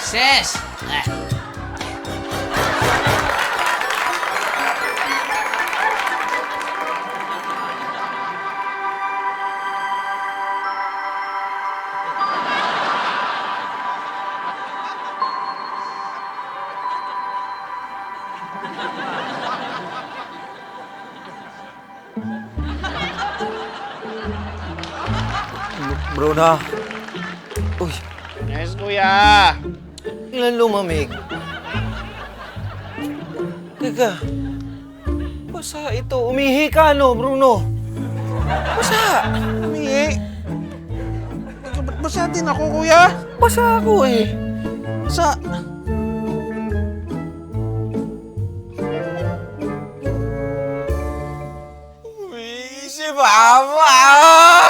Sis! Bruna. Uy, Yes, kuya. ilan lumamig? Teka. Basa ito. Umihi ka, no, Bruno? Basa. Umihi. Ba't basa din ako, kuya? Basa ako eh. Sa... Uy, si Mama!